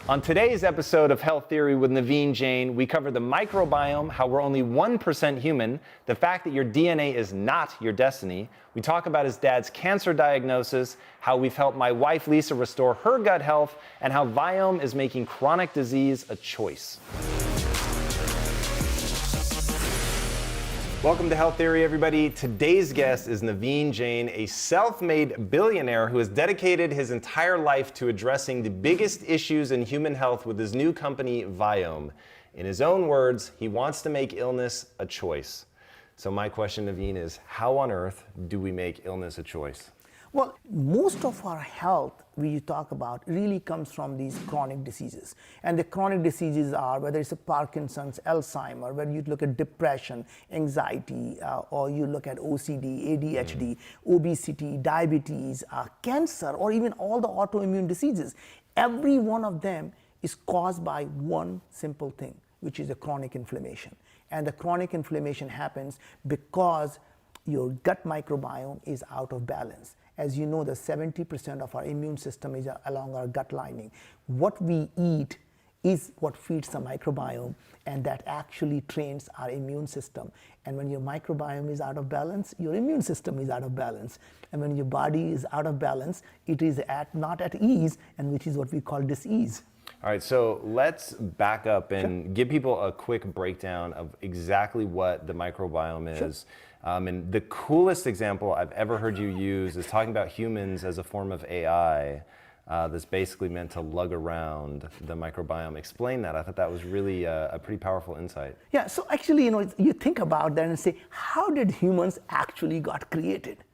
On today's episode of Health Theory with Naveen, Jain, we cover the microbiome, how we're only 1% human, the fact that your DNA is not your destiny. We talk about his dad's cancer diagnosis, how we've helped my wife Lisa restore her gut health, and how Viome is making chronic disease a choice. Welcome to Health Theory, everybody. Today's guest is Naveen Jain, a self-made billionaire who has dedicated his entire life to addressing the biggest issues in human health with his new company, Viome. In his own words, he wants to make illness a choice. So my question, Naveen, is how on earth do we make illness a choice? Well, most of our health we talk about really comes from these chronic diseases. And the chronic diseases are, whether it's a Parkinson's, Alzheimer, whether you look at depression, anxiety, or you look at OCD, ADHD, obesity, diabetes, cancer, or even all the autoimmune diseases. Every one of them is caused by one simple thing, which is a chronic inflammation. And the chronic inflammation happens because your gut microbiome is out of balance. As you know, the 70% of our immune system is along our gut lining. What we eat is what feeds the microbiome, and that actually trains our immune system. And when your microbiome is out of balance, your immune system is out of balance. And when your body is out of balance, it is not at ease, and which is what we call dis-ease. All right, so let's back up and give people a quick breakdown of exactly what the microbiome is. And the coolest example I've ever heard you use is talking about humans as a form of AI that's basically meant to lug around the microbiome. Explain that. I thought that was really a pretty powerful insight. Yeah, so actually, you think about that and say, how did humans actually got created?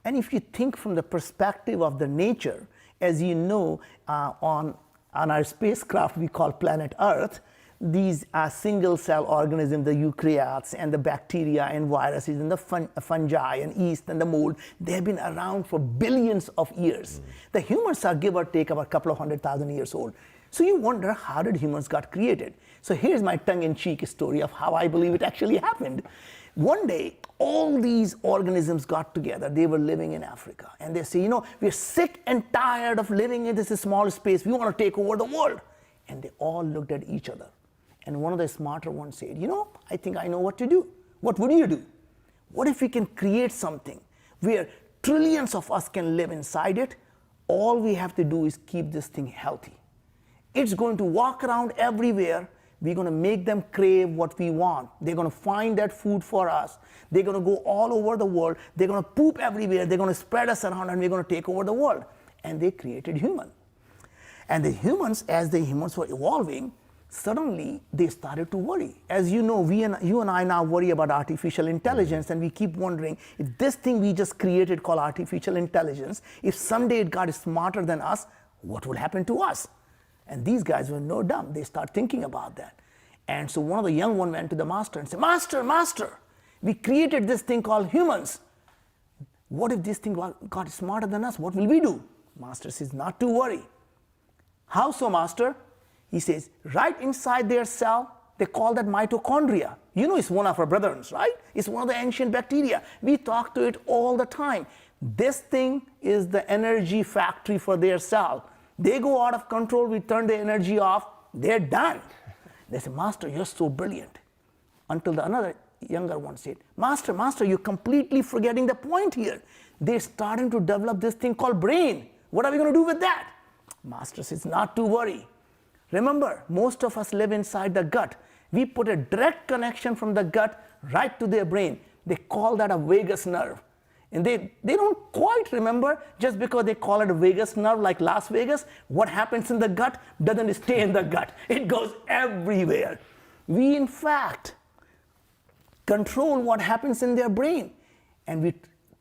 And if you think from the perspective of the nature, as you know, on our spacecraft we call planet Earth, these are single-cell organisms, the eukaryotes and the bacteria and viruses and the fungi and yeast and the mold, they have been around for billions of years. The humans are give or take about a couple of 100,000 years old. So you wonder, how did humans got created? So here's my tongue-in-cheek story of how I believe it actually happened. One day, all these organisms got together. They were living in Africa. And they say, we're sick and tired of living in this small space. We want to take over the world. And they all looked at each other. And one of the smarter ones said, I think I know what to do. What would you do? What if we can create something where trillions of us can live inside it? All we have to do is keep this thing healthy. It's going to walk around everywhere. We're going to make them crave what we want. They're going to find that food for us. They're going to go all over the world. They're going to poop everywhere. They're going to spread us around, and we're going to take over the world. And they created human. And the humans, as the humans were evolving, suddenly they started to worry. As you know, you and I now worry about artificial intelligence, and we keep wondering, if this thing we just created called artificial intelligence, if someday it got smarter than us, what will happen to us? And these guys were no dumb. They start thinking about that. And so one of the young ones went to the master and said, Master, we created this thing called humans. What if this thing got smarter than us? What will we do? Master says, not to worry. How so, Master? He says, right inside their cell, they call that mitochondria. It's one of our brethrens, right? It's one of the ancient bacteria. We talk to it all the time. This thing is the energy factory for their cell. They go out of control, we turn the energy off, they're done. They say, Master, you're so brilliant. Until another younger one said, Master, you're completely forgetting the point here. They're starting to develop this thing called brain. What are we going to do with that? Master says, not to worry. Remember, most of us live inside the gut. We put a direct connection from the gut right to their brain. They call that a vagus nerve. And they don't quite remember, just because they call it a vagus nerve like Las Vegas, what happens in the gut doesn't stay in the gut. It goes everywhere. We, in fact, control what happens in their brain. And we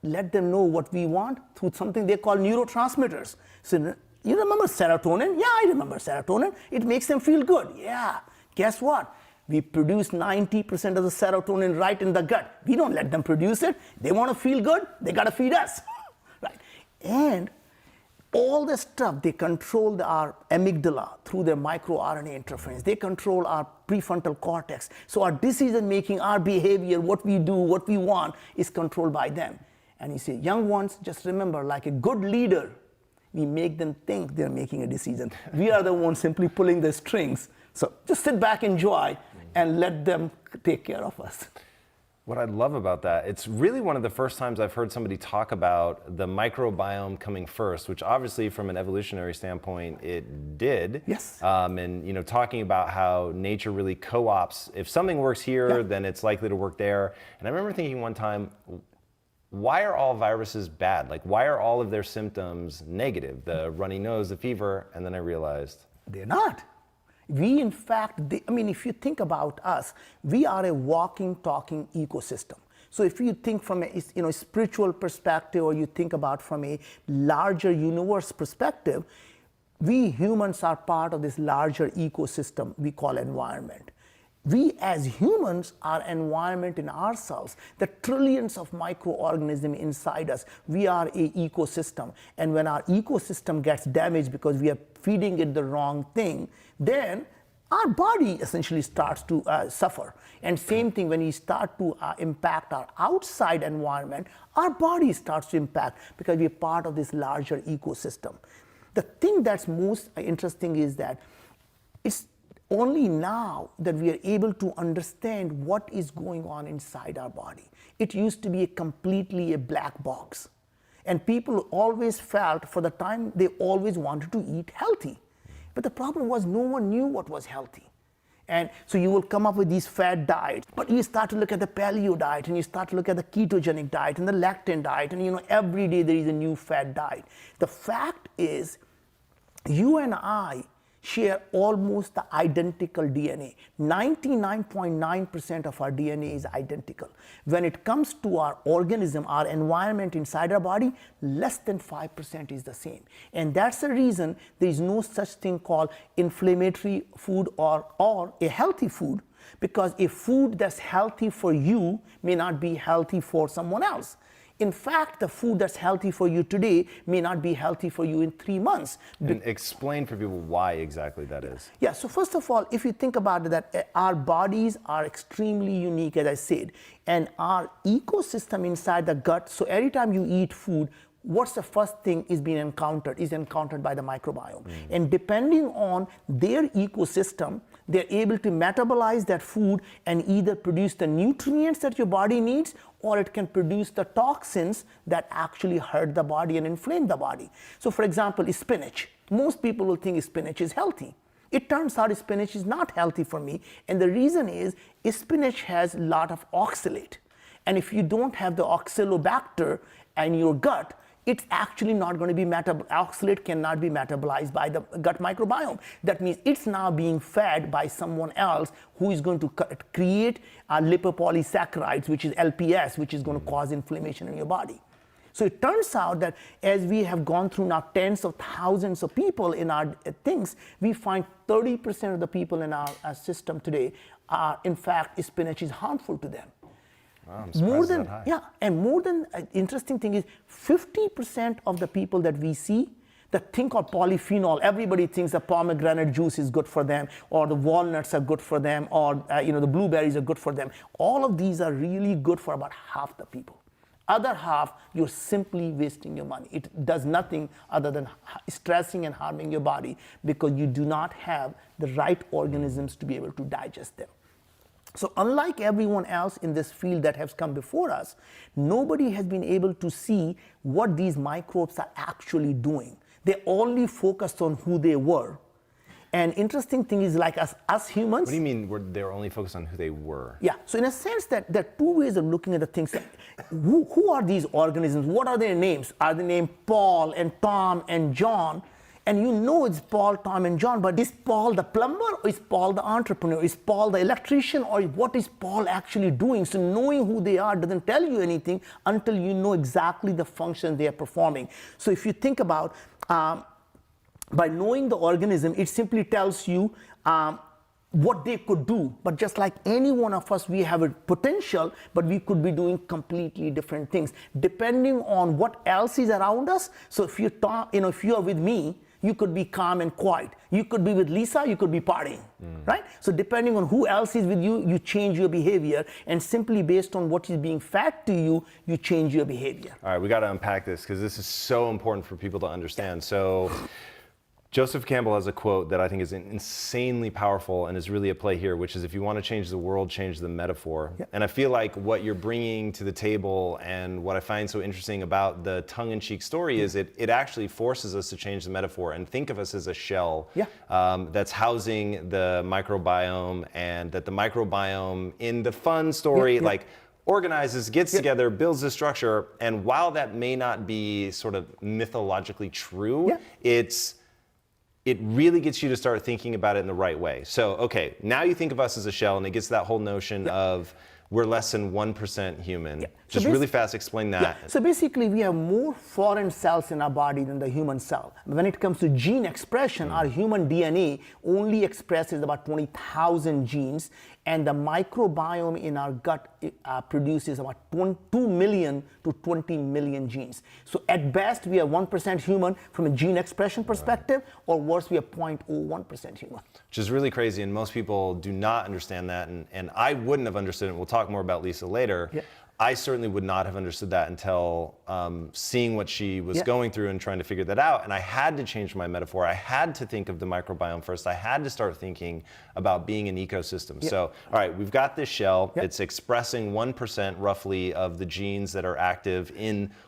let them know what we want through something they call neurotransmitters. So you remember serotonin? Yeah, I remember serotonin. It makes them feel good. Yeah. Guess what? We produce 90% of the serotonin right in the gut. We don't let them produce it. They want to feel good, they got to feed us. Right? And all the stuff, they control our amygdala through their microRNA interference. They control our prefrontal cortex. So our decision making, our behavior, what we do, what we want is controlled by them. And you say, young ones, just remember, like a good leader, we make them think they're making a decision. We are the ones simply pulling the strings. So just sit back, enjoy, and let them take care of us. What I love about that, it's really one of the first times I've heard somebody talk about the microbiome coming first, which obviously from an evolutionary standpoint, it did. Yes. And talking about how nature really co-ops, if something works here, then it's likely to work there. And I remember thinking one time, why are all viruses bad? Like, why are all of their symptoms negative? The runny nose, the fever, and then I realized they're not. We, in fact, if you think about us, we are a walking, talking ecosystem. So if you think from a spiritual perspective, or you think about from a larger universe perspective, we humans are part of this larger ecosystem we call environment. We as humans are environment in ourselves, the trillions of microorganisms inside us. We are an ecosystem. And when our ecosystem gets damaged because we are feeding it the wrong thing, then our body essentially starts to suffer. And same thing, when we start to impact our outside environment, our body starts to impact because we are part of this larger ecosystem. The thing that's most interesting is that it's only now that we are able to understand what is going on inside our body. It used to be completely a black box. And people always felt, for the time, they always wanted to eat healthy. But the problem was no one knew what was healthy. And so you will come up with these fad diets, but you start to look at the paleo diet, and you start to look at the ketogenic diet and the lactose diet, and every day there is a new fad diet. The fact is, you and I share almost the identical DNA. 99.9% of our DNA is identical. When it comes to our organism, our environment inside our body, less than 5% is the same. And that's the reason there is no such thing called inflammatory food or a healthy food, because a food that's healthy for you may not be healthy for someone else. In fact, the food that's healthy for you today may not be healthy for you in 3 months. And explain for people why exactly that is. Yeah, so first of all, if you think about it, that our bodies are extremely unique, as I said, and our ecosystem inside the gut, so every time you eat food, what's the first thing is encountered by the microbiome. And depending on their ecosystem, they're able to metabolize that food and either produce the nutrients that your body needs, or it can produce the toxins that actually hurt the body and inflame the body. So for example, spinach. Most people will think spinach is healthy. It turns out spinach is not healthy for me, and the reason is spinach has a lot of oxalate. And if you don't have the oxalobacter in your gut, it's actually not going to be oxalate cannot be metabolized by the gut microbiome. That means it's now being fed by someone else who is going to create lipopolysaccharides, which is LPS, which is going to cause inflammation in your body. So it turns out that as we have gone through now tens of thousands of people in our things, we find 30% of the people in our system today are, in fact, spinach is harmful to them. Wow, I'm surprised that high. Yeah, and more than interesting thing is 50% of the people that we see that think of polyphenol, everybody thinks the pomegranate juice is good for them, or the walnuts are good for them, or the blueberries are good for them. All of these are really good for about half the people. Other half, you're simply wasting your money. It does nothing other than stressing and harming your body because you do not have the right organisms to be able to digest them. So unlike everyone else in this field that has come before us, nobody has been able to see what these microbes are actually doing. They only focused on who they were. And interesting thing is, like us humans. What do you mean they're only focused on who they were? Yeah, so in a sense that there are two ways of looking at the things. Who are these organisms? What are their names? Are they named Paul and Tom and John? And you know it's Paul, Tom, and John, but is Paul the plumber, or is Paul the entrepreneur? Is Paul the electrician, or what is Paul actually doing? So knowing who they are doesn't tell you anything until you know exactly the function they are performing. So if you think about, by knowing the organism, it simply tells you what they could do. But just like any one of us, we have a potential, but we could be doing completely different things depending on what else is around us. So if you are with me, You could be calm and quiet. You could be with Lisa, you could be partying, right? So depending on who else is with you, you change your behavior, and simply based on what is being fed to you, you change your behavior. All right, we got to unpack this because this is so important for people to understand. So Joseph Campbell has a quote that I think is insanely powerful and is really at play here, which is, if you want to change the world, change the metaphor. Yep. And I feel like what you're bringing to the table, and what I find so interesting about the tongue-in-cheek story, is it actually forces us to change the metaphor and think of us as a shell that's housing the microbiome, and that the microbiome in the fun story, like, organizes, gets together, builds a structure. And while that may not be sort of mythologically true, it really gets you to start thinking about it in the right way. So, okay, now you think of us as a shell, and it gets to that whole notion of we're less than 1% human. Just really fast, explain that. So basically, we have more foreign cells in our body than the human cell. When it comes to gene expression, our human DNA only expresses about 20,000 genes, and the microbiome in our gut produces about 2 million to 20 million genes. So at best, we are 1% human from a gene expression perspective, or worse, we are 0.01% human. Which is really crazy, and most people do not understand that, and I wouldn't have understood it. We'll talk more about Lisa later. I certainly would not have understood that until seeing what she was going through and trying to figure that out. And I had to change my metaphor. I had to think of the microbiome first. I had to start thinking about being an ecosystem. So, all right, we've got this shell. It's expressing 1% roughly of the genes that are active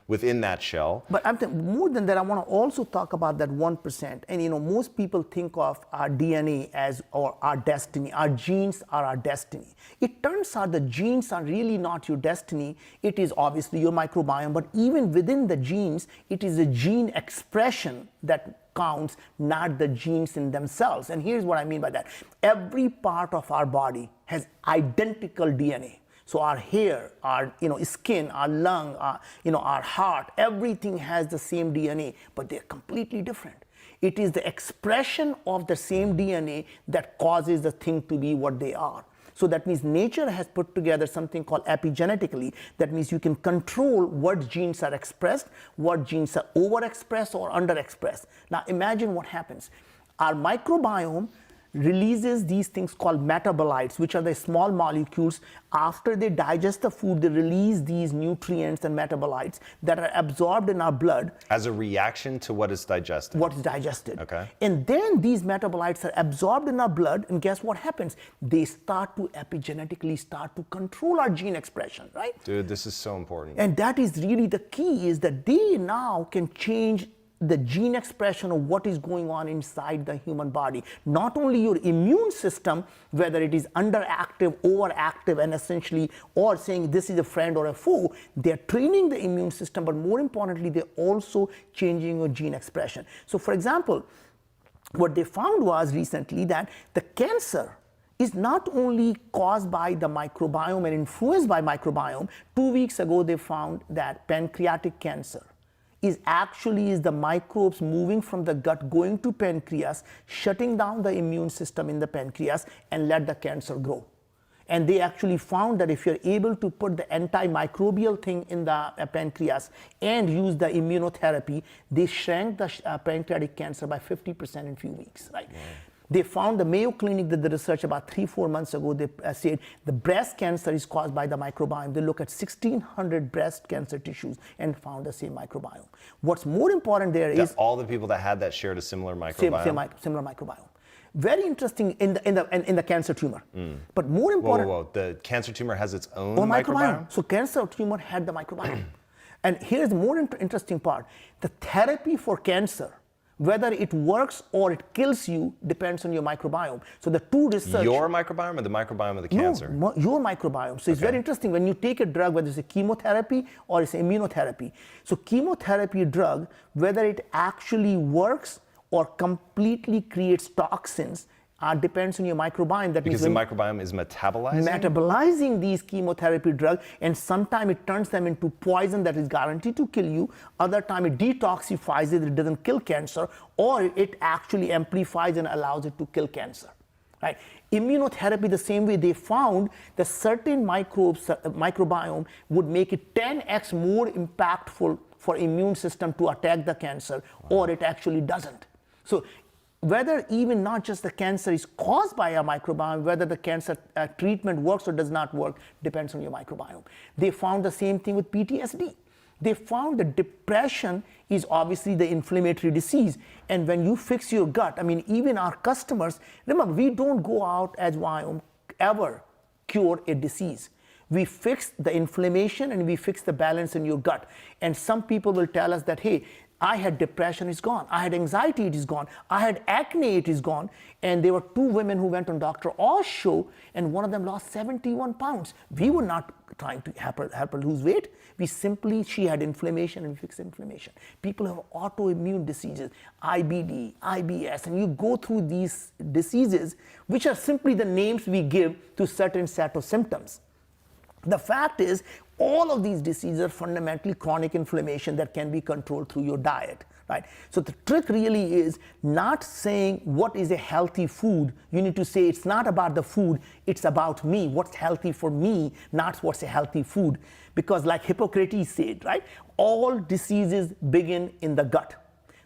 within that shell. But more than that, I want to also talk about that 1%. And you know, most people think of our DNA as our destiny. Our genes are our destiny. It turns out the genes are really not your destiny. It is obviously your microbiome, but even within the genes, it is the gene expression that counts, not the genes in themselves. And here's what I mean by that. Every part of our body has identical DNA. So our hair, our skin, our lung, our heart, everything has the same DNA, but they're completely different. It is the expression of the same DNA that causes the thing to be what they are. So that means nature has put together something called epigenetically. That means you can control what genes are expressed, what genes are overexpressed or underexpressed. Now imagine what happens. Our microbiome releases these things called metabolites, which are the small molecules. After they digest the food, they release these nutrients and metabolites that are absorbed in our blood. As a reaction to what is digested. What is digested. Okay. And then these metabolites are absorbed in our blood, and guess what happens? They start to epigenetically control our gene expression, right? Dude, this is so important. And that is really the key, is that they now can change the gene expression of what is going on inside the human body. Not only your immune system, whether it is underactive, overactive, and essentially, or saying this is a friend or a foe, they're training the immune system, but more importantly, they're also changing your gene expression. So for example, what they found was recently that the cancer is not only caused by the microbiome and influenced by microbiome. 2 weeks ago, they found that pancreatic cancer is the microbes moving from the gut, going to pancreas, shutting down the immune system in the pancreas, and let the cancer grow. And they actually found that if you're able to put the antimicrobial thing in the pancreas and use the immunotherapy, they shrank the pancreatic cancer by 50% in a few weeks, right? Wow. They found, the Mayo Clinic did the research about 3-4 months ago. They said the breast cancer is caused by the microbiome. They looked at 1,600 breast cancer tissues and found the same microbiome. What's more important there is all the people that had that shared a similar microbiome. Similar microbiome. Very interesting in the cancer tumor. But more important, whoa. The cancer tumor has its own microbiome? So cancer tumor had the microbiome. And here's the more interesting part. The therapy for cancer, whether it works or it kills you, depends on your microbiome. So the two research... Your microbiome or the microbiome of the cancer? No, your microbiome. So it's very interesting when you take a drug, whether it's a chemotherapy or it's immunotherapy. So chemotherapy drug, whether it actually works or completely creates toxins, depends on your microbiome. That because the microbiome is metabolizing these chemotherapy drugs, and sometimes it turns them into poison that is guaranteed to kill you. Other time it detoxifies it doesn't kill cancer, or it actually amplifies and allows it to kill cancer. Right? Immunotherapy, the same way. They found that certain microbiome would make it 10x more impactful for immune system to attack the cancer, or it actually doesn't. So whether even not just the cancer is caused by a microbiome, whether the cancer treatment works or does not work, depends on your microbiome. They found the same thing with PTSD. They found that depression is obviously the inflammatory disease. And when you fix your gut, I mean, even our customers, remember, we don't go out as Viome ever cure a disease. We fix the inflammation and we fix the balance in your gut. And some people will tell us that, hey, I had depression, it's gone. I had anxiety, it is gone. I had acne, it is gone. And there were 2 women who went on Dr. Oz show, and one of them lost 71 pounds. We were not trying to help her lose weight. She had inflammation and we fixed inflammation. People have autoimmune diseases, IBD, IBS, and you go through these diseases, which are simply the names we give to certain set of symptoms. The fact is, all of these diseases are fundamentally chronic inflammation that can be controlled through your diet, right? So the trick really is not saying what is a healthy food. You need to say it's not about the food, it's about me, what's healthy for me, not what's a healthy food. Because like Hippocrates said, right, all diseases begin in the gut.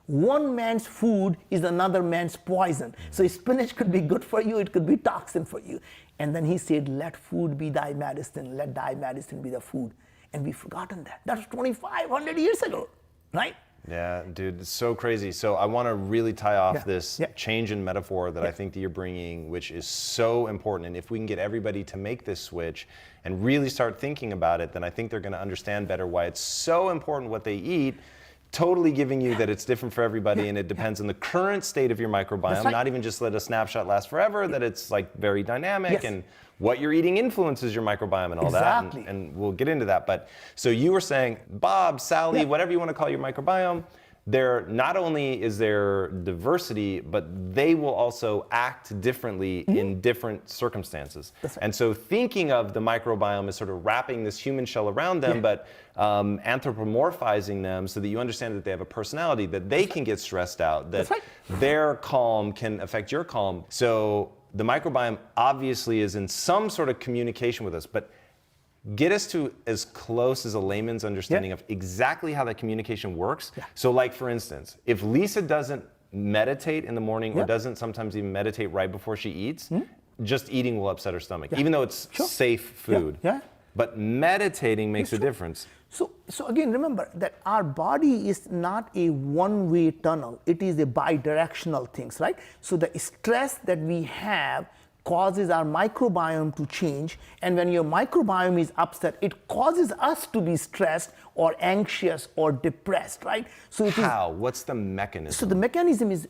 One man's food is another man's poison. So spinach could be good for you, it could be toxin for you. And then he said, let food be thy medicine, let thy medicine be the food. And we've forgotten that. That was 2,500 years ago, right? Yeah, dude, it's so crazy. So I want to really tie off this change in metaphor that I think that you're bringing, which is so important. And if we can get everybody to make this switch and really start thinking about it, then I think they're going to understand better why it's so important what they eat. Totally giving you that it's different for everybody and it depends on the current state of your microbiome, not even just let a snapshot last forever, that it's like very dynamic and what you're eating influences your microbiome and all that. And we'll get into that. But so you were saying, Bob, Sally, whatever you want to call your microbiome, there not only is there diversity, but they will also act differently in different circumstances. And so thinking of the microbiome as sort of wrapping this human shell around them, but anthropomorphizing them so that you understand that they have a personality, that they can get stressed out, that their calm can affect your calm. So the microbiome obviously is in some sort of communication with us, but get us to as close as a layman's understanding of exactly how that communication works. So like, for instance, if Lisa doesn't meditate in the morning or doesn't sometimes even meditate right before she eats, just eating will upset her stomach, even though it's safe food. But meditating makes a difference. So again, remember that our body is not a one-way tunnel. It is a bidirectional thing, right? So the stress that we have causes our microbiome to change, and when your microbiome is upset, it causes us to be stressed or anxious or depressed, right? So what's the mechanism? So the mechanism is,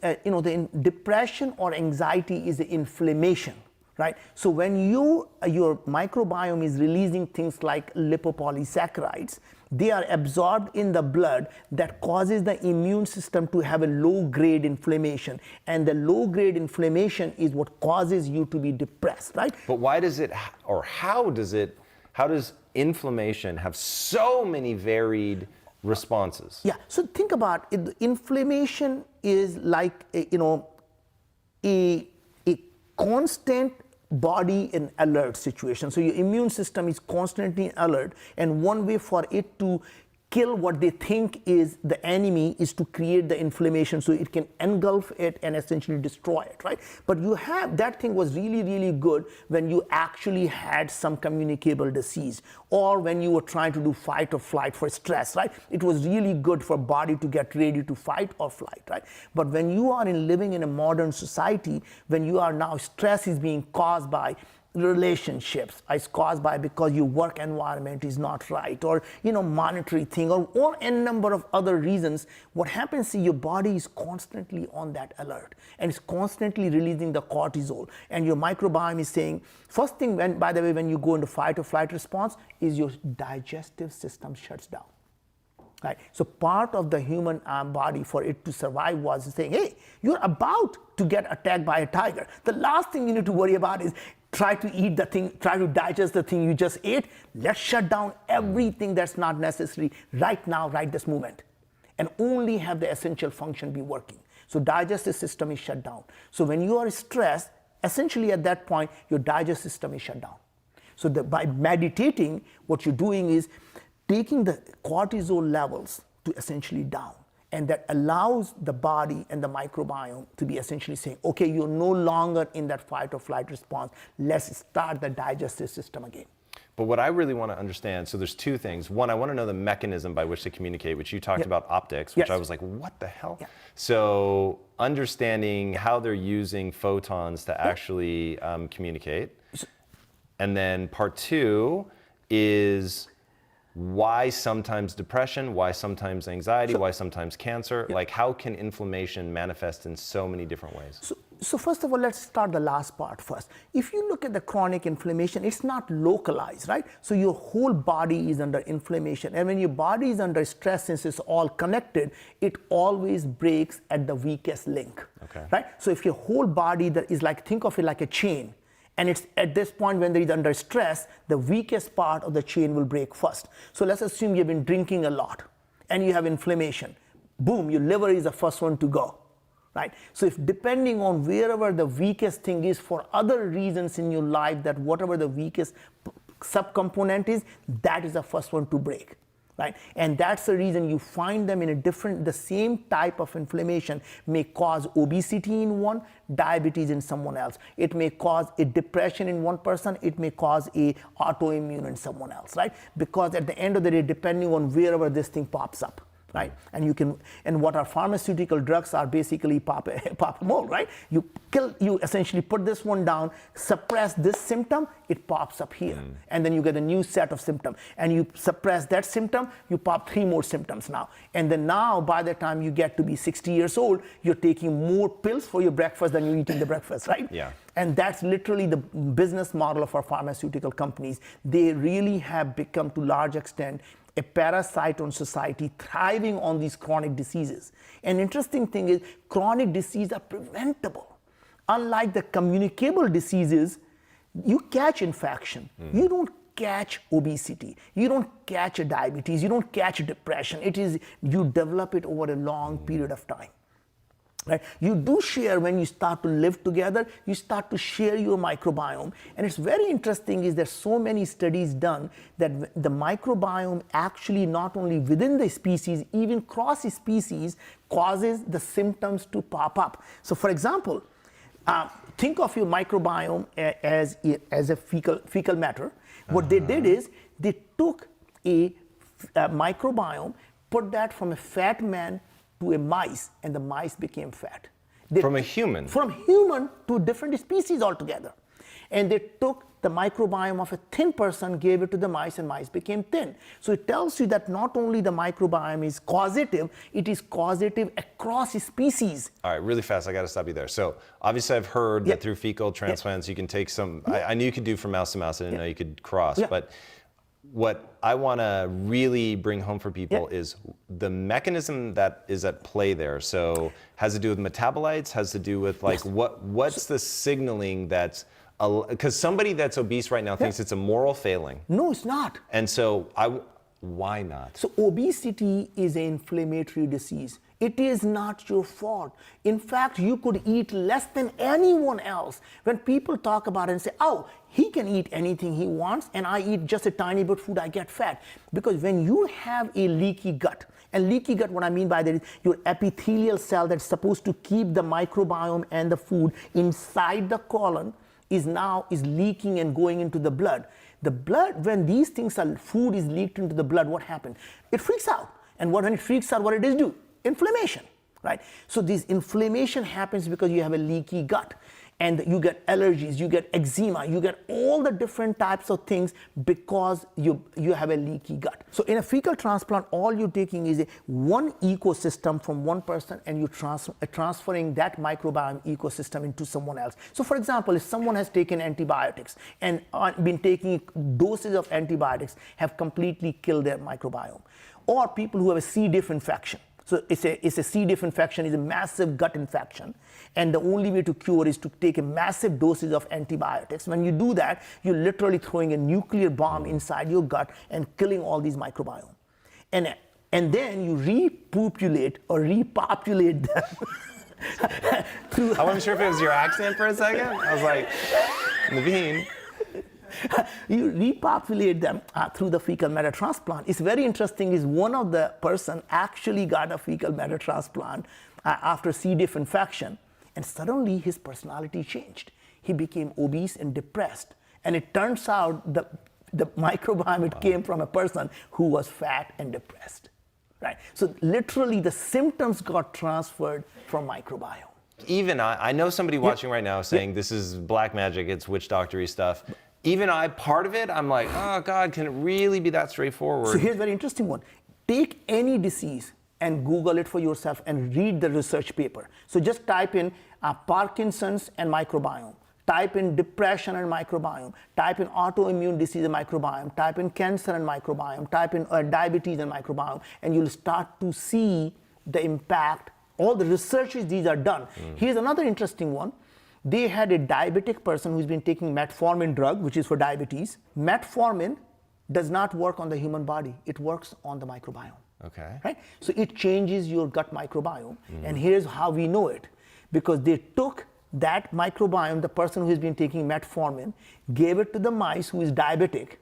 depression or anxiety is the inflammation, right? So when your microbiome is releasing things like lipopolysaccharides, they are absorbed in the blood that causes the immune system to have a low-grade inflammation. And the low-grade inflammation is what causes you to be depressed, right? But why does it, or how does inflammation have so many varied responses? Yeah, so think about it. Inflammation is like, a constant body in alert situation. So your immune system is constantly alert, and one way for it to kill what they think is the enemy is to create the inflammation so it can engulf it and essentially destroy it, right? But that thing was really, really good when you actually had some communicable disease or when you were trying to do fight or flight for stress, right? It was really good for body to get ready to fight or flight, right? But when you are living in a modern society, when you are now, stress is being caused by relationships, is caused by because your work environment is not right, or monetary thing, or a number of other reasons. What happens is your body is constantly on that alert and it's constantly releasing the cortisol, and your microbiome is saying, first thing, by the way, when you go into fight or flight response, is your digestive system shuts down. Right? So part of the human body for it to survive was saying, hey, you're about to get attacked by a tiger. The last thing you need to worry about is try to eat the thing, try to digest the thing you just ate. Let's shut down everything that's not necessary right now, right this moment, and only have the essential function be working. So digestive system is shut down. So when you are stressed, essentially at that point, your digestive system is shut down. So by meditating, what you're doing is taking the cortisol levels to essentially down. And that allows the body and the microbiome to be essentially saying, okay, you're no longer in that fight or flight response. Let's start the digestive system again. But what I really want to understand, so there's two things. One, I want to know the mechanism by which to communicate, which you talked about optics, which I was like, what the hell? Yeah. So understanding how they're using photons to actually communicate. And then part two is why sometimes depression, why sometimes anxiety, why sometimes cancer, like how can inflammation manifest in so many different ways? So first of all, let's start the last part first. If you look at the chronic inflammation, it's not localized, right? So your whole body is under inflammation. And when your body is under stress, since it's all connected, it always breaks at the weakest link, right? So if your whole body that is like, think of it like a chain. And it's at this point when there is under stress, the weakest part of the chain will break first. So let's assume you've been drinking a lot and you have inflammation. Boom, your liver is the first one to go, right? So if depending on wherever the weakest thing is for other reasons in your life, that whatever the weakest subcomponent is, that is the first one to break. Right? And that's the reason you find them in a different, the same type of inflammation may cause obesity in one, diabetes in someone else. It may cause a depression in one person, it may cause a autoimmune in someone else, right? Because at the end of the day, depending on wherever this thing pops up, right? And you can, and what our pharmaceutical drugs are basically pop more, right? You essentially put this one down, suppress this symptom, it pops up here. And then you get a new set of symptoms. And you suppress that symptom, you pop 3 more symptoms now. And then now, by the time you get to be 60 years old, you're taking more pills for your breakfast than you're eating the breakfast, right? Yeah. And that's literally the business model of our pharmaceutical companies. They really have become, to a large extent, a parasite on society, thriving on these chronic diseases. An interesting thing is chronic diseases are preventable. Unlike the communicable diseases, you catch infection. You don't catch obesity. You don't catch a diabetes. You don't catch depression. It is, you develop it over a long period of time. Right? You do share when you start to live together, you start to share your microbiome. And it's very interesting is there's so many studies done that the microbiome actually not only within the species, even cross species causes the symptoms to pop up. So for example, think of your microbiome as a fecal matter. What they did is they took a microbiome, put that from a fat man to a mice, and the mice became fat. From a human? From human to different species altogether. And they took the microbiome of a thin person, gave it to the mice, and mice became thin. So it tells you that not only the microbiome is causative, it is causative across species. All right, really fast, I gotta stop you there. So obviously I've heard that through fecal transplants, you can take some, I knew you could do from mouse to mouse, I didn't know you could cross, but what I want to really bring home for people is the mechanism that is at play there. So has to do with metabolites, has to do with like what's the signaling that's, because somebody that's obese right now thinks it's a moral failing. No, it's not. And so why not? So obesity is an inflammatory disease. It is not your fault. In fact, you could eat less than anyone else. When people talk about it and say, oh, he can eat anything he wants and I eat just a tiny bit of food, I get fat. Because when you have a leaky gut, and leaky gut, what I mean by that is your epithelial cell that's supposed to keep the microbiome and the food inside the colon is leaking and going into the blood. The blood, when these things are, food is leaked into the blood, what happens? It freaks out. And when it freaks out, what it is do? Inflammation, right? So this inflammation happens because you have a leaky gut. And you get allergies, you get eczema, you get all the different types of things because you have a leaky gut. So in a fecal transplant, all you're taking is one ecosystem from one person and you're transferring that microbiome ecosystem into someone else. So for example, if someone has taken antibiotics and been taking doses of antibiotics, have completely killed their microbiome. Or people who have a C. diff infection. So it's a C. diff infection, is a massive gut infection. And the only way to cure is to take a massive doses of antibiotics. When you do that, you're literally throwing a nuclear bomb inside your gut and killing all these microbiome. And then you repopulate them. I wasn't sure if it was your accent for a second. I was like, Naveen. You repopulate them through the fecal matter transplant. It's very interesting is one of the person actually got a fecal matter transplant after C. diff infection, and suddenly his personality changed. He became obese and depressed. And it turns out the microbiome, it came from a person who was fat and depressed. Right? So literally the symptoms got transferred from microbiome. Even I know somebody watching right now saying this is black magic, it's witch doctory stuff. Even I, part of it, I'm like, oh God, can it really be that straightforward? So here's a very interesting one. Take any disease and Google it for yourself and read the research paper. So just type in Parkinson's and microbiome. Type in depression and microbiome. Type in autoimmune disease and microbiome. Type in cancer and microbiome. Type in diabetes and microbiome. And you'll start to see the impact. All the researches, these are done. Here's another interesting one. They had a diabetic person who's been taking metformin drug, which is for diabetes. Metformin does not work on the human body. It works on the microbiome. Okay. Right? So it changes your gut microbiome. And here's how we know it. Because they took that microbiome, the person who's been taking metformin, gave it to the mice who is diabetic.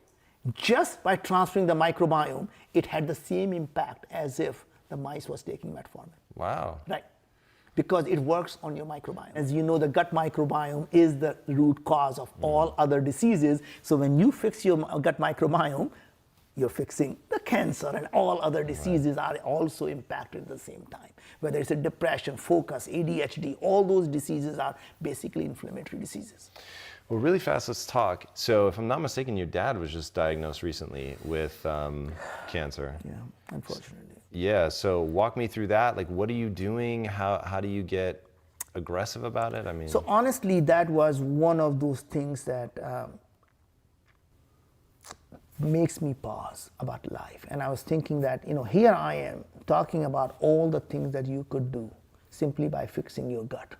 Just by transferring the microbiome, it had the same impact as if the mice was taking metformin. Wow. Right. Because it works on your microbiome. As you know, the gut microbiome is the root cause of all other diseases. So when you fix your gut microbiome, you're fixing the cancer, and all other diseases are also impacted at the same time. Whether it's a depression, focus, ADHD, all those diseases are basically inflammatory diseases. Well, really fast, let's talk. So if I'm not mistaken, your dad was just diagnosed recently with cancer. Yeah, unfortunately. Yeah, so walk me through that. Like, what are you doing? How do you get aggressive about it? I mean, so honestly, that was one of those things that makes me pause about life. And I was thinking that, here I am talking about all the things that you could do simply by fixing your gut.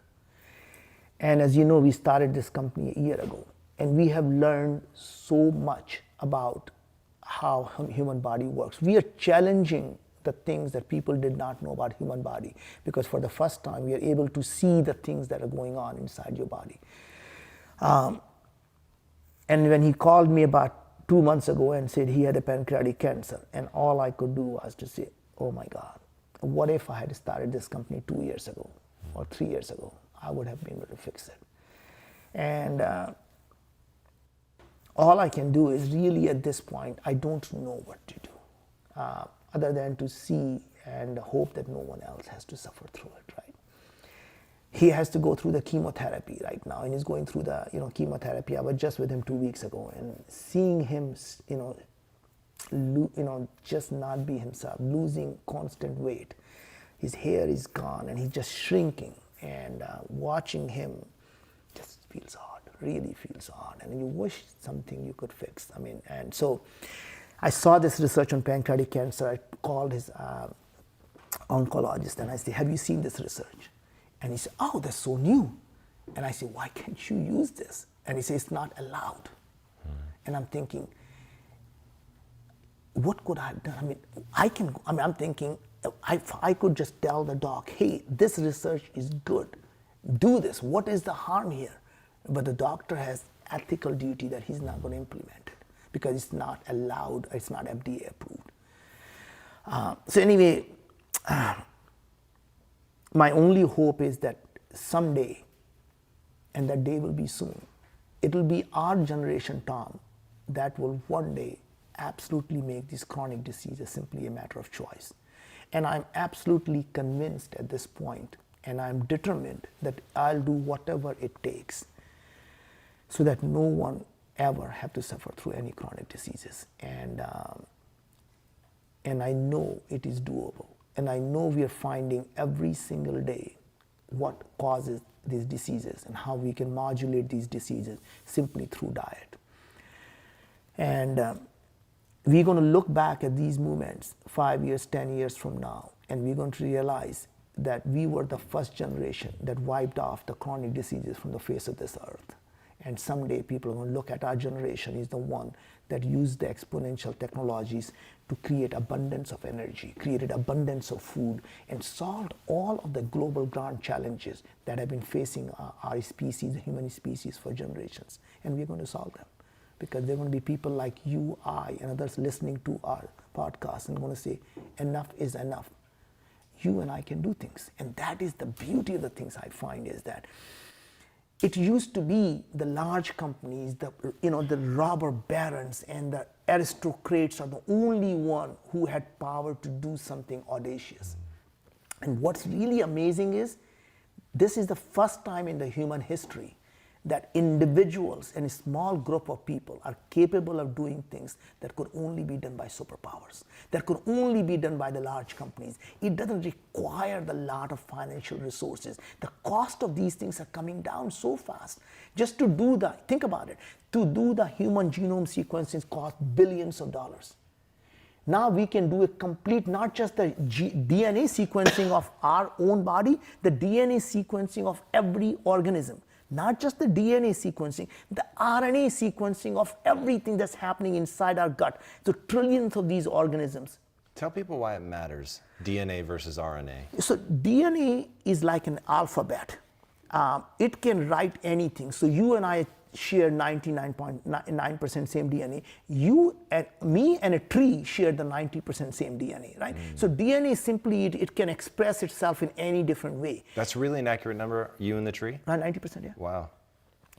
And as you know, we started this company a year ago, and we have learned so much about how human body works. We are challenging the things that people did not know about human body, because for the first time we are able to see the things that are going on inside your body. And when he called me about 2 months ago and said he had a pancreatic cancer, and all I could do was to say, oh my God, what if I had started this company 2 years ago or 3 years ago? I would have been able to fix it. And all I can do is really at this point, I don't know what to do, other than to see and hope that no one else has to suffer through it, right? He has to go through the chemotherapy right now, and he's going through the chemotherapy. I was just with him 2 weeks ago, and seeing him, just not be himself, losing constant weight. His hair is gone, and he's just shrinking. And watching him just feels odd, really feels odd. And you wish something you could fix. And so I saw this research on pancreatic cancer. I called his oncologist, and I said, have you seen this research? And he said, oh, that's so new. And I said, why can't you use this? And he said, it's not allowed. And I'm thinking, what could I have done? I'm thinking, if I could just tell the doc, hey, this research is good. Do this. What is the harm here? But the doctor has ethical duty that he's not going to implement it because it's not allowed, it's not FDA approved. So anyway, my only hope is that someday, and that day will be soon, it will be our generation, Tom, that will one day absolutely make these chronic diseases simply a matter of choice. And I'm absolutely convinced at this point, and I'm determined that I'll do whatever it takes so that no one ever have to suffer through any chronic diseases. And I know it is doable. And I know we are finding every single day what causes these diseases and how we can modulate these diseases simply through diet. And we're going to look back at these moments 5 years, 10 years from now, and we're going to realize that we were the first generation that wiped off the chronic diseases from the face of this earth. And someday people are going to look at our generation as the one that used the exponential technologies to create abundance of energy, created abundance of food, and solved all of the global grand challenges that have been facing our species, the human species, for generations. And we're going to solve them. because there are going to be people like you, I, and others listening to our podcast and going to say, enough is enough. You and I can do things. And that is the beauty of the things I find, is that it used to be the large companies, the robber barons and the aristocrats are the only one who had power to do something audacious. And what's really amazing is, this is the first time in the human history that individuals and a small group of people are capable of doing things that could only be done by superpowers, that could only be done by the large companies. It doesn't require the lot of financial resources. The cost of these things are coming down so fast. Just to do think about it, to do the human genome sequencing cost billions of dollars. Now we can do a complete, not just the DNA sequencing of our own body, the DNA sequencing of every organism. Not just the DNA sequencing, the RNA sequencing of everything that's happening inside our gut. So trillions of these organisms. Tell people why it matters, DNA versus RNA. So DNA is like an alphabet. It can write anything. So you and I share 99.9% same DNA. You and me and a tree share the 90% same DNA, right? So DNA simply, it can express itself in any different way. That's really an accurate number, you and the tree? 90%, yeah. Wow.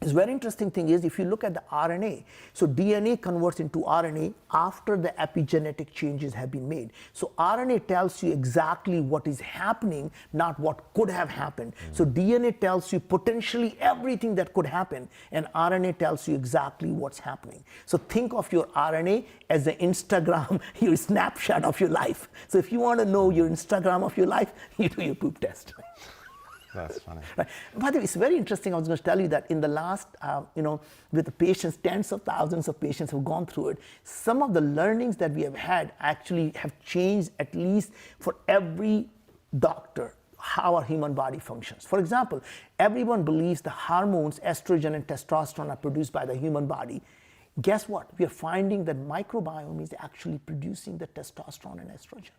This very interesting thing is, if you look at the RNA, so DNA converts into RNA after the epigenetic changes have been made. So RNA tells you exactly what is happening, not what could have happened. So DNA tells you potentially everything that could happen, and RNA tells you exactly what's happening. So think of your RNA as the Instagram, your snapshot of your life. So if you want to know your Instagram of your life, you do your poop test. That's funny. Right. By the way, it's very interesting. I was going to tell you that in the last, with the patients, tens of thousands of patients have gone through it, some of the learnings that we have had actually have changed, at least for every doctor, how our human body functions. For example, everyone believes the hormones, estrogen and testosterone, are produced by the human body. Guess what? We are finding that microbiome is actually producing the testosterone and estrogen.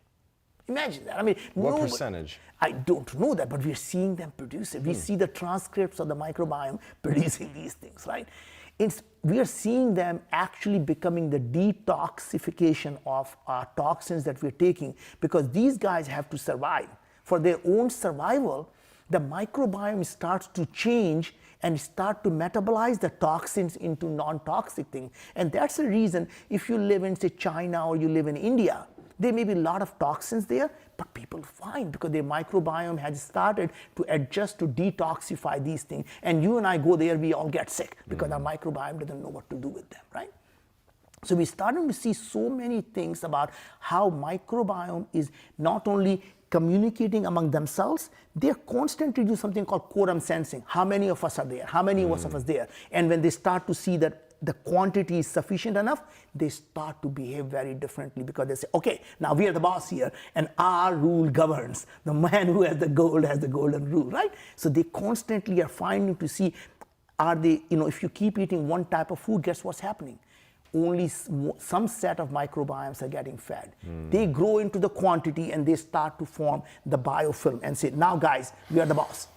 Imagine that. I mean, what percentage? I don't know that, but we're seeing them produce it. We see the transcripts of the microbiome producing these things, right? We are seeing them actually becoming the detoxification of our toxins that we're taking, because these guys have to survive. For their own survival, the microbiome starts to change and start to metabolize the toxins into non-toxic things. And that's the reason, if you live in, say, China or you live in India, there may be a lot of toxins there, but people are fine because their microbiome has started to adjust to detoxify these things. And you and I go there, we all get sick because our microbiome doesn't know what to do with them, right? So we're starting to see so many things about how microbiome is not only communicating among themselves, they're constantly do something called quorum sensing. How many of us are there? How many of us are there? And when they start to see that the quantity is sufficient enough, they start to behave very differently, because they say, okay, now we are the boss here and our rule governs. The man who has the gold has the golden rule, right? So they constantly are finding to see, are they, if you keep eating one type of food, guess what's happening? Only some set of microbiomes are getting fed. They grow into the quantity and they start to form the biofilm and say, now guys, we are the boss.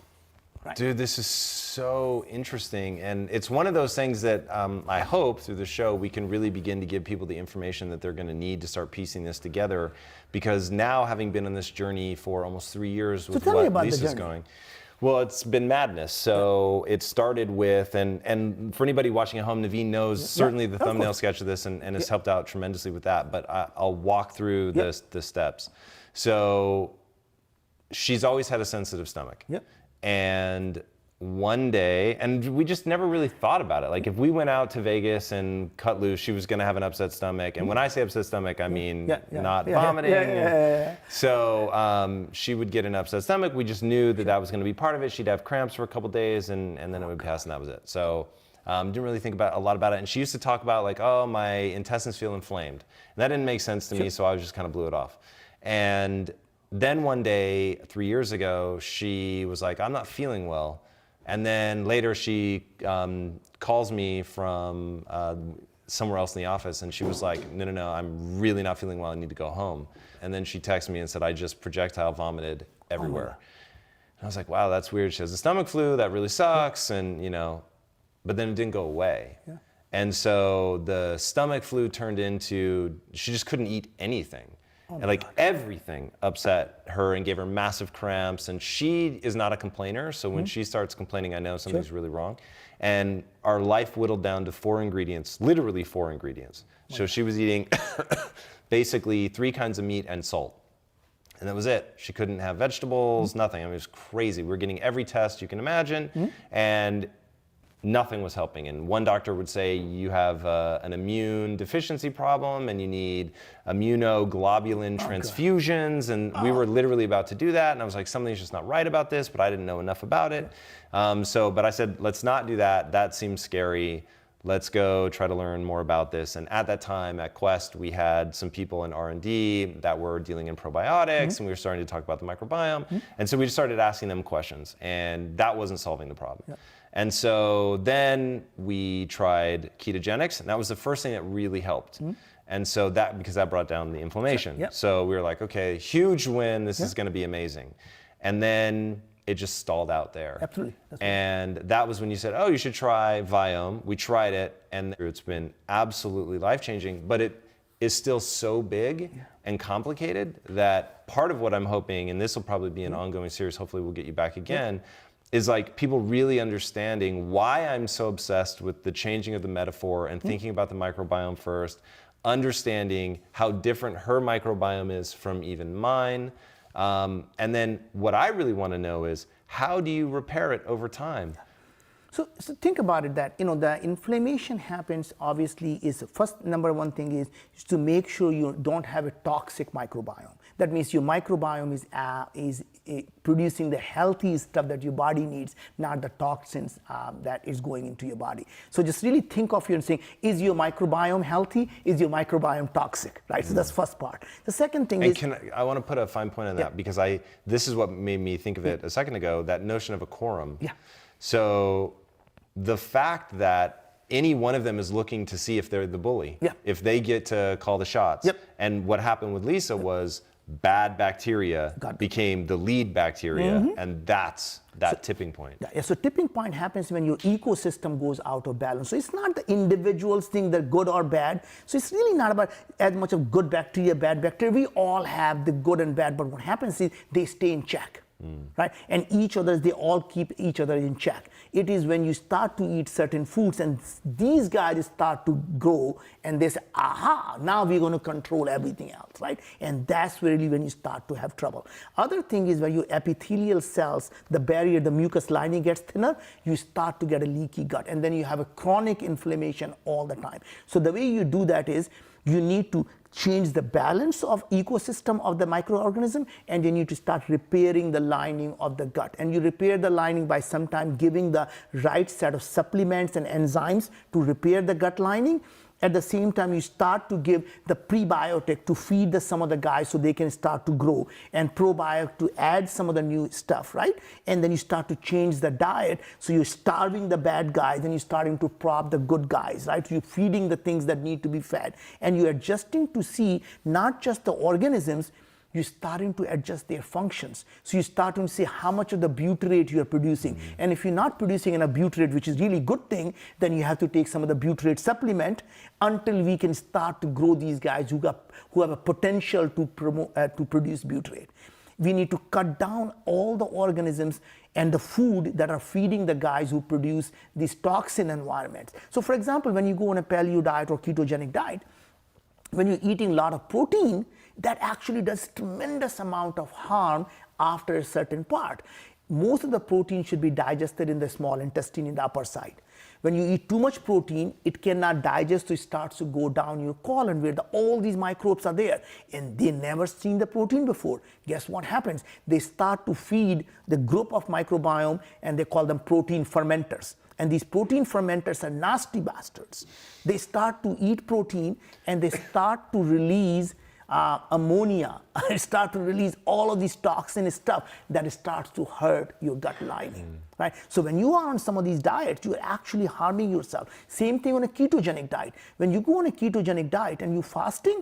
Right. Dude, this is so interesting. And it's one of those things that I hope through the show we can really begin to give people the information that they're going to need to start piecing this together. Because now, having been on this journey for almost 3 years with what Lisa's going, well, it's been madness. So it started with, and for anybody watching at home, Naveen knows certainly the thumbnail sketch of this and has helped out tremendously with that. But I'll walk through the steps. So she's always had a sensitive stomach. And one day, and we just never really thought about it. Like if we went out to Vegas and cut loose, she was going to have an upset stomach. And when I say upset stomach, I mean not vomiting. So she would get an upset stomach. We just knew that that was going to be part of it. She'd have cramps for a couple days, and then it would pass, and that was it. So didn't really think a lot about it. And she used to talk about like, oh, my intestines feel inflamed. And that didn't make sense to me, so I just kind of blew it off. And then one day, 3 years ago, she was like, I'm not feeling well. And then later she calls me from somewhere else in the office, and she was like, no, I'm really not feeling well. I need to go home. And then she texted me and said, I just projectile vomited everywhere. And I was like, wow, that's weird. She has a stomach flu. That really sucks. And, but then it didn't go away. And so the stomach flu turned into, she just couldn't eat anything. And like everything upset her and gave her massive cramps. And she is not a complainer. So when she starts complaining, I know something's really wrong. And our life whittled down to 4 ingredients, literally 4 ingredients. So she was eating basically 3 kinds of meat and salt. And that was it. She couldn't have vegetables, nothing. I mean, it was crazy. We were getting every test you can imagine. And nothing was helping. And one doctor would say, you have an immune deficiency problem and you need immunoglobulin transfusions. And we were literally about to do that. And I was like, something's just not right about this, but I didn't know enough about it. But I said, let's not do that. That seems scary. Let's go try to learn more about this. And at that time at Quest, we had some people in R&D that were dealing in probiotics, and we were starting to talk about the microbiome. And so we just started asking them questions, and that wasn't solving the problem. And so then we tried ketogenics, and that was the first thing that really helped. And so because that brought down the inflammation. So we were like, okay, huge win, this is gonna be amazing. And then it just stalled out there. Absolutely. And that was when you said, oh, you should try Viome. We tried it, and it's been absolutely life-changing, but it is still so big and complicated that part of what I'm hoping, and this will probably be an ongoing series, hopefully we'll get you back again, is like people really understanding why I'm so obsessed with the changing of the metaphor and thinking about the microbiome first, understanding how different her microbiome is from even mine. And then what I really want to know is, how do you repair it over time? So think about it that, the inflammation happens, obviously, is the first number one thing is to make sure you don't have a toxic microbiome. That means your microbiome is producing the healthy stuff that your body needs, not the toxins that is going into your body. So just really think of you and saying, is your microbiome healthy? Is your microbiome toxic? Right? So that's first part. The second thing is... I want to put a fine point on that because this is what made me think of it a second ago, that notion of a quorum. So the fact that any one of them is looking to see if they're the bully, if they get to call the shots. And what happened with Lisa was bad bacteria became the lead bacteria, and that's that tipping point. So tipping point happens when your ecosystem goes out of balance. So it's not the individuals thing that good or bad. So it's really not about as much of good bacteria, bad bacteria. We all have the good and bad, but what happens is they stay in check. Right? And they all keep each other in check. It is when you start to eat certain foods and these guys start to grow and they say, aha, now we're going to control everything else, right? And that's really when you start to have trouble. Other thing is when your epithelial cells, the barrier, the mucus lining gets thinner, you start to get a leaky gut, and then you have a chronic inflammation all the time. So the way you do that is you need to change the balance of ecosystem of the microorganism, and you need to start repairing the lining of the gut. And you repair the lining by sometimes giving the right set of supplements and enzymes to repair the gut lining. At the same time, you start to give the prebiotic to feed some of the guys so they can start to grow, and probiotic to add some of the new stuff, right? And then you start to change the diet. So you're starving the bad guys and you're starting to prop the good guys, right? You're feeding the things that need to be fed. And you're adjusting to see not just the organisms, you're starting to adjust their functions. So you start to see how much of the butyrate you're producing. And if you're not producing enough butyrate, which is really good thing, then you have to take some of the butyrate supplement until we can start to grow these guys who have a potential to produce butyrate. We need to cut down all the organisms and the food that are feeding the guys who produce these toxin environments. So for example, when you go on a paleo diet or ketogenic diet, when you're eating a lot of protein, that actually does tremendous amount of harm after a certain part. Most of the protein should be digested in the small intestine in the upper side. When you eat too much protein, it cannot digest, so it starts to go down your colon where all these microbes are there. And they never seen the protein before. Guess what happens? They start to feed the group of microbiome, and they call them protein fermenters. And these protein fermenters are nasty bastards. They start to eat protein and they start to release ammonia. Start to release all of these toxin stuff that starts to hurt your gut lining, right? So when you are on some of these diets, you are actually harming yourself. Same thing on a ketogenic diet. When you go on a ketogenic diet and you're fasting,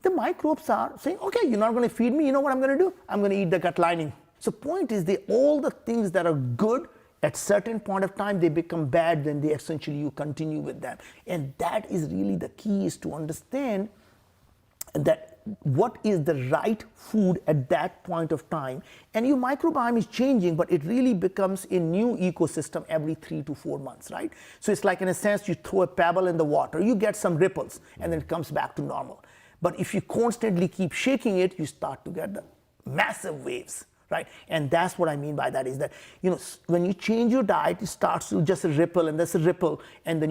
the microbes are saying, okay, you're not going to feed me. You know what I'm going to do? I'm going to eat the gut lining. So point is, all the things that are good At certain point of time, they become bad, then they essentially you continue with them. And that is really the key, is to understand that what is the right food at that point of time. And your microbiome is changing, but it really becomes a new ecosystem every 3 to 4 months, right? So it's like, in a sense, you throw a pebble in the water, you get some ripples, and then it comes back to normal. But if you constantly keep shaking it, you start to get the massive waves, right? And that's what I mean by that, is that, you know, when you change your diet, it starts to just a ripple, and there's a ripple, and then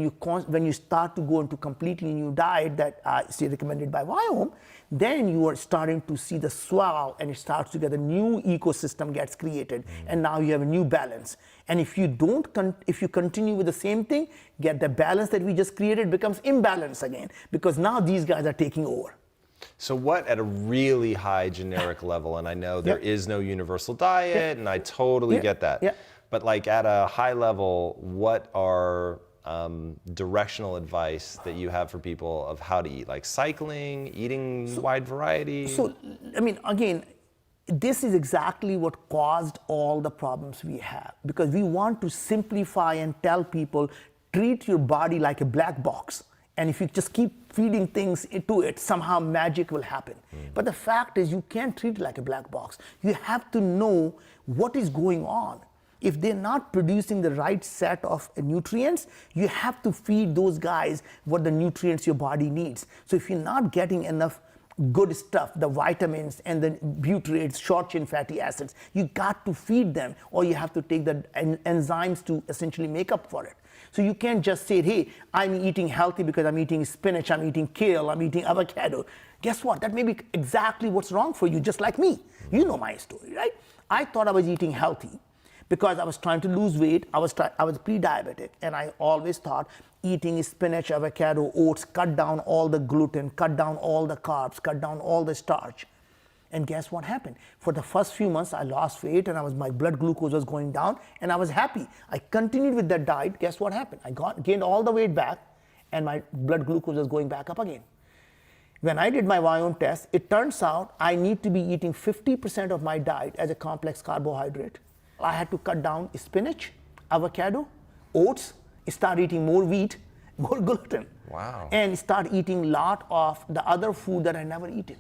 when you start to go into completely new diet that is recommended by Biome, then you are starting to see the swell, and it starts to get a new ecosystem gets created, and now you have a new balance. And if you don't, if you continue with the same thing, get the balance that we just created becomes imbalance again, because now these guys are taking over. So what, at a really high generic level, and I know there is no universal diet, and I totally get that, but like at a high level, what are directional advice that you have for people of how to eat, like cycling, eating wide variety? So, I mean, again, this is exactly what caused all the problems we have, because we want to simplify and tell people, treat your body like a black box. And if you just keep feeding things into it, somehow magic will happen. But the fact is, you can't treat it like a black box. You have to know what is going on. If they're not producing the right set of nutrients, you have to feed those guys what the nutrients your body needs. So if you're not getting enough good stuff, the vitamins and the butyrates, short chain fatty acids, you got to feed them, or you have to take the enzymes to essentially make up for it. So you can't just say, hey, I'm eating healthy because I'm eating spinach, I'm eating kale, I'm eating avocado. Guess what? That may be exactly what's wrong for you, just like me. You know my story, right? I thought I was eating healthy because I was trying to lose weight. I was pre-diabetic, and I always thought eating spinach, avocado, oats, cut down all the gluten, cut down all the carbs, cut down all the starch. And guess what happened? For the first few months, I lost weight, and my blood glucose was going down, and I was happy. I continued with that diet. Guess what happened? I gained all the weight back, and my blood glucose was going back up again. When I did my Biome test, it turns out I need to be eating 50% of my diet as a complex carbohydrate. I had to cut down spinach, avocado, oats, start eating more wheat, more gluten. Wow. And start eating a lot of the other food that I never eaten.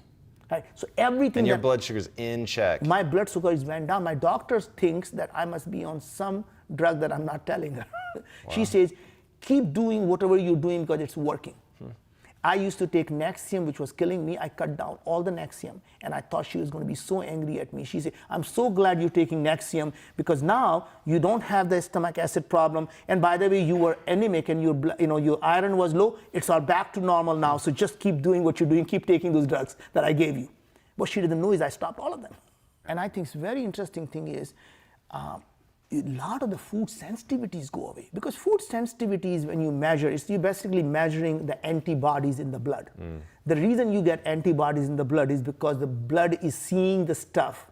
Right? So everything. And your blood sugar's in check. My blood sugar is went down. My doctor thinks that I must be on some drug that I'm not telling her. Wow. She says, keep doing whatever you're doing because it's working. I used to take Nexium, which was killing me. I cut down all the Nexium, and I thought she was going to be so angry at me. She said, I'm so glad you're taking Nexium, because now you don't have the stomach acid problem. And by the way, you were anemic, and your iron was low. It's all back to normal now. So just keep doing what you're doing. Keep taking those drugs that I gave you. What she didn't know is I stopped all of them. And I think it's very interesting thing is, a lot of the food sensitivities go away, because food sensitivities, when you measure, you're basically measuring the antibodies in the blood. The reason you get antibodies in the blood is because the blood is seeing the stuff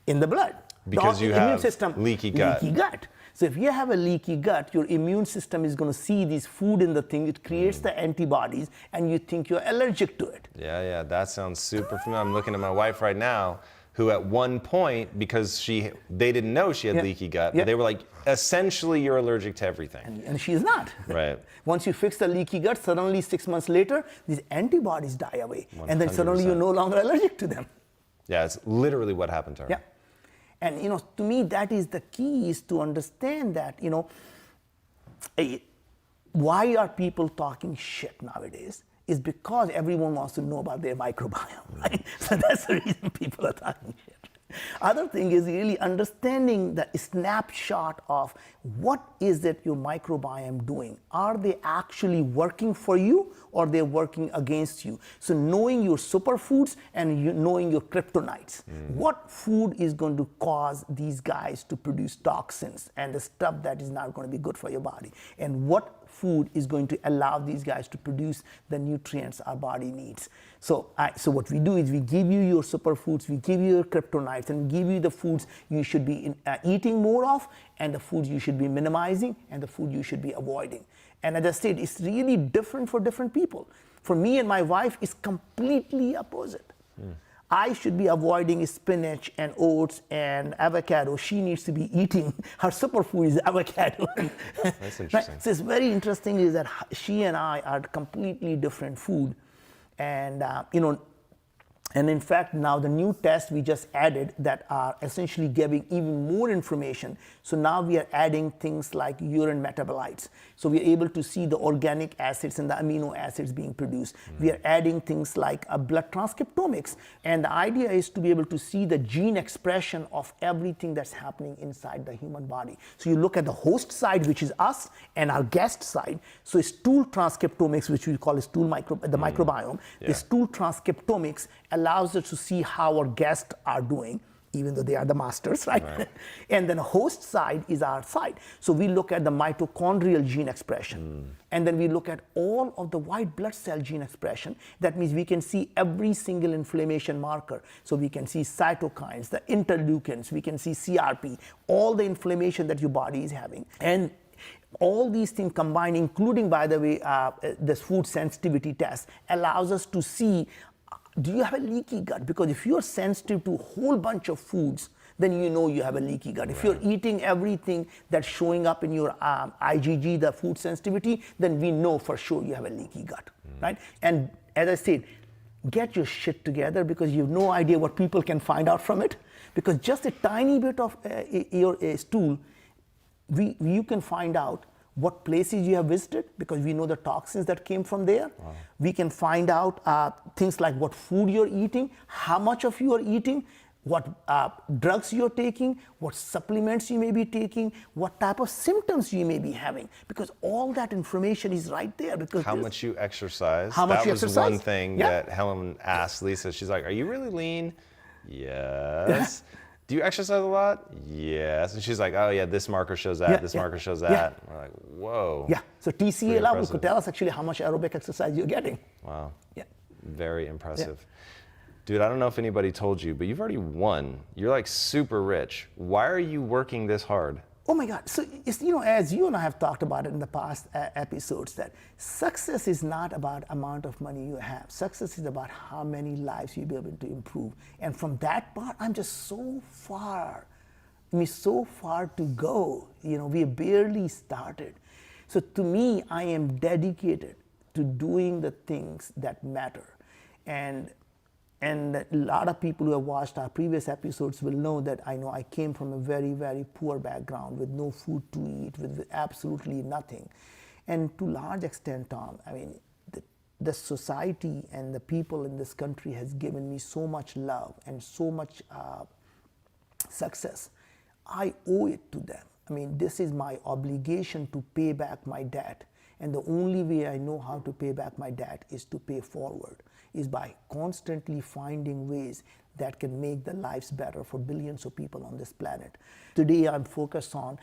in the blood. Because you have leaky gut. Leaky gut. So if you have a leaky gut, your immune system is going to see this food in the thing. It creates the antibodies, and you think you're allergic to it. Yeah, that sounds super familiar. I'm looking at my wife right now, who at one point, because they didn't know she had leaky gut, but they were like, essentially you're allergic to everything. And she's not. Right. Once you fix the leaky gut, suddenly 6 months later, these antibodies die away. 100%. And then suddenly you're no longer allergic to them. Yeah, it's literally what happened to her. Yeah. And to me, that is the key, is to understand that, why are people talking shit nowadays? Is because everyone wants to know about their microbiome, right? So that's the reason people are talking shit. Other thing is really understanding the snapshot of what is it your microbiome doing. Are they actually working for you, or they're working against you? So knowing your superfoods and knowing your kryptonites. What food is going to cause these guys to produce toxins and the stuff that is not going to be good for your body? And what food is going to allow these guys to produce the nutrients our body needs. So what we do is we give you your superfoods, we give you your kryptonites, and we give you the foods you should be eating more of, and the foods you should be minimizing, and the food you should be avoiding. And as I said, it's really different for different people. For me and my wife, it's completely opposite. I should be avoiding spinach and oats and avocado. She needs to be eating, her superfood is avocado. That's interesting. Right? So it's very interesting is that she and I are completely different food. And, and in fact, now the new tests we just added that are essentially giving even more information. So now we are adding things like urine metabolites. So we are able to see the organic acids and the amino acids being produced. We are adding things like blood transcriptomics. And the idea is to be able to see the gene expression of everything that's happening inside the human body. So you look at the host side, which is us, and our guest side. So stool transcriptomics, which we call the microbiome. Yeah. The stool transcriptomics allows us to see how our guests are doing, even though they are the masters, right? And then the host side is our side. So we look at the mitochondrial gene expression. And then we look at all of the white blood cell gene expression. That means we can see every single inflammation marker. So we can see cytokines, the interleukins, we can see CRP, all the inflammation that your body is having. And all these things combined, including, by the way, this food sensitivity test, allows us to see, do you have a leaky gut? Because if you're sensitive to a whole bunch of foods, then you know you have a leaky gut. If you're eating everything that's showing up in your IgG, the food sensitivity, then we know for sure you have a leaky gut, right? And as I said, get your shit together, because you have no idea what people can find out from it. Because just a tiny bit of your stool, you can find out what places you have visited, because we know the toxins that came from there. We can find out things like what food you're eating, how much of you are eating, what drugs you're taking, what supplements you may be taking, what type of symptoms you may be having, because all that information is right there. Because how much you exercise. How much you That was exercise? one thing that Helen asked Lisa. She's like, are you really lean? Yes. Do you exercise a lot? Yes. And she's like, oh yeah, this marker shows that, this marker shows that. We're like, whoa. Yeah, so TCA level could tell us actually how much aerobic exercise you're getting. Wow. Yeah. Very impressive. Dude, I don't know if anybody told you, but you've already won. You're like super rich. Why are you working this hard? Oh my God, so it's, as you and I have talked about it in the past episodes, that success is not about amount of money you have. Success is about how many lives you'll be able to improve. And from that part, I'm just so far, so far to go. We have barely started. So to me, I am dedicated to doing the things that matter. And a lot of people who have watched our previous episodes will know that I came from a very, very poor background with no food to eat, with absolutely nothing. And to a large extent, Tom, the society and the people in this country has given me so much love and so much success. I owe it to them. This is my obligation to pay back my debt. And the only way I know how to pay back my debt is to pay forward, is by constantly finding ways that can make the lives better for billions of people on this planet. Today, I'm focused on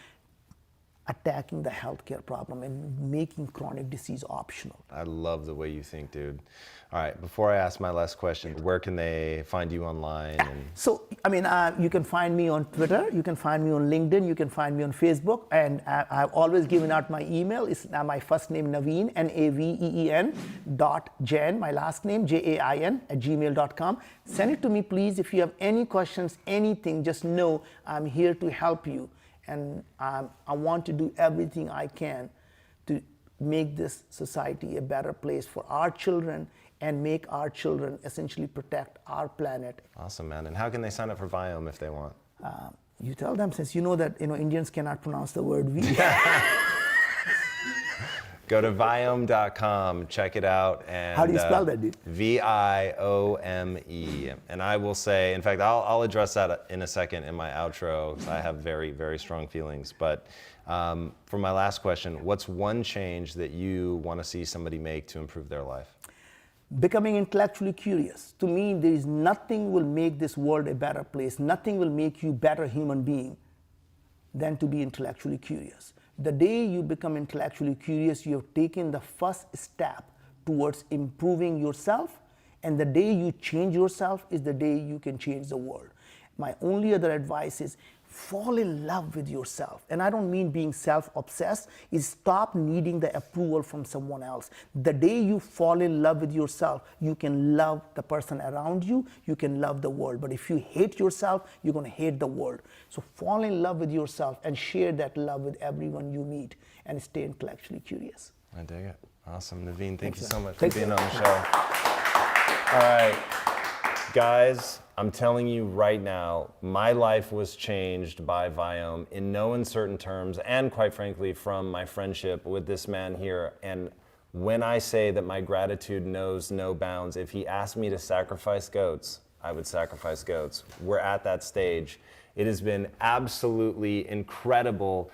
attacking the healthcare problem and making chronic disease optional. I love the way you think, dude. All right, before I ask my last question, where can they find you online? So, you can find me on Twitter, you can find me on LinkedIn, you can find me on Facebook, and I've always given out my email. It's my first name, Naveen, Naveen, .Jain, my last name, Jain, @gmail.com. Send it to me, please. If you have any questions, anything, just know I'm here to help you. And I want to do everything I can to make this society a better place for our children and make our children essentially protect our planet. Awesome, man. And how can they sign up for Viome if they want? You tell them, since you know that Indians cannot pronounce the word V. Go to Viome.com, check it out. And, how do you spell that, dude? Viome. And I will say, in fact, I'll address that in a second in my outro, because I have very, very strong feelings. But for my last question, what's one change that you want to see somebody make to improve their life? Becoming intellectually curious. To me, there is nothing will make this world a better place. Nothing will make you a better human being than to be intellectually curious. The day you become intellectually curious, you have taken the first step towards improving yourself, and the day you change yourself is the day you can change the world. My only other advice is fall in love with yourself. And I don't mean being self-obsessed, is stop needing the approval from someone else. The day you fall in love with yourself, you can love the person around you, you can love the world. But if you hate yourself, you're going to hate the world. So fall in love with yourself and share that love with everyone you meet, and stay intellectually curious. I dig it. Awesome. Naveen, thank you sir. so much for Thanks, being sir. on the show. All right, guys, I'm telling you right now, my life was changed by Viome in no uncertain terms, and quite frankly, from my friendship with this man here. And when I say that my gratitude knows no bounds, if he asked me to sacrifice goats, I would sacrifice goats. We're at that stage. It has been absolutely incredible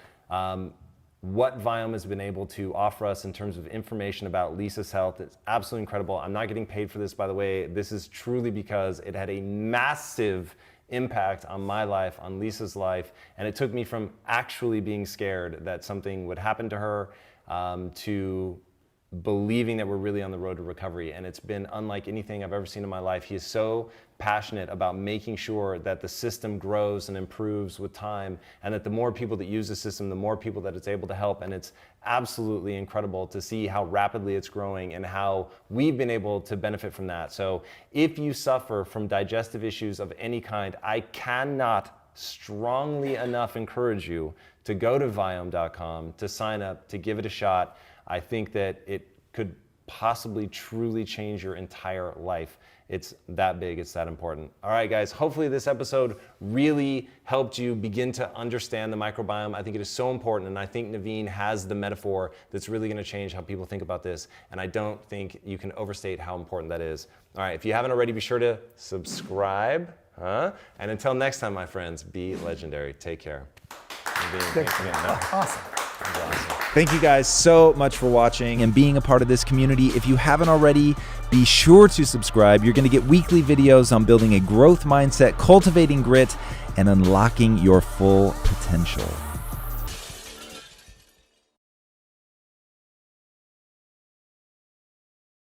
what Viome has been able to offer us in terms of information about Lisa's health. It's absolutely incredible. I'm not getting paid for this, by the way. This is truly because it had a massive impact on my life, on Lisa's life, and it took me from actually being scared that something would happen to her to believing that we're really on the road to recovery. And it's been unlike anything I've ever seen in my life. He is so passionate about making sure that the system grows and improves with time, and that the more people that use the system, the more people that it's able to help. And it's absolutely incredible to see how rapidly it's growing and how we've been able to benefit from that. So if you suffer from digestive issues of any kind, I cannot strongly enough encourage you to go to Viome.com, to sign up, to give it a shot. I think that it could possibly truly change your entire life. It's that big, it's that important. All right, guys, hopefully this episode really helped you begin to understand the microbiome. I think it is so important, and I think Naveen has the metaphor that's really gonna change how people think about this, and I don't think you can overstate how important that is. All right, if you haven't already, be sure to subscribe, and until next time, my friends, be legendary. Take care. Naveen, thanks again. No? Awesome. Thank you guys so much for watching and being a part of this community. If you haven't already, be sure to subscribe. You're going to get weekly videos on building a growth mindset, cultivating grit, and unlocking your full potential.